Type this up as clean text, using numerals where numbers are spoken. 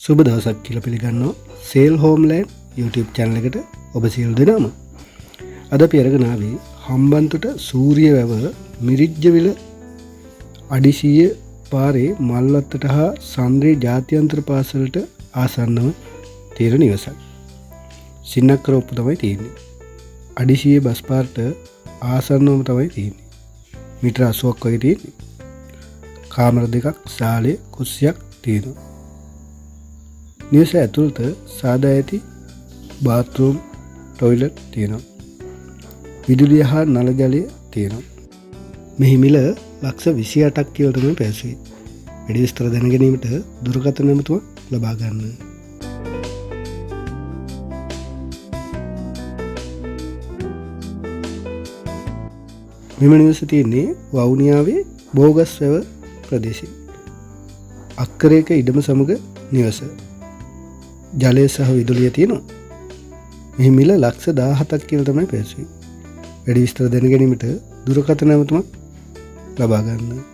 සුබ දවසක් කියලා පිළිගන්නවා සේල් හෝම්ලෑන්ඩ් YouTube channel එකට ඔබ සියලු දෙනාම. අද අපි අරගෙන ආවේ හම්බන්තොට සූරිය වැව මිරිජ්ජවිල අඩිසිය පාරේ මල්වත්තට හා සන්ද්‍රේ ජාත්‍යන්තර පාසලට ආසන්නව තියෙන නිවසක්. සින්නක්කර ඔප්පු තමයි තියෙන්නේ. අඩිසිය බස් පාරට ආසන්නවම තමයි තියෙන්නේ. මීටර 80ක් වගේ තියෙන්නේ. කාමර දෙකක්, සාලය, කුස්සියක් තියෙනවා. නිවස ඇතුළත සාදා ඇති බාත්රූම්, ටොයිලට් තියෙනවා. විදුලිය හා නල ජලය තියෙනවා. මෙහි මිල ලක්ෂ 28ක් කියලා තමයි පැවසුවේ. වැඩි විස්තර දැන ගැනීමට දුරකථන නමතුම ලබා ගන්න. මෙම නිවස තියෙන්නේ වවුනියාවේ බෝගස් වැව ප්‍රදේශයේ. අක්කරයක ඉඩම සමග නිවස. ජලය සහ විදුලිය තියෙනවා. මෙහි මිල ලක්ෂ 17ක් කියලා තමයි පැවසුවේ. වැඩි විස්තර දැන ගැනීමට දුරකථන නමතුම ලබා ගන්න.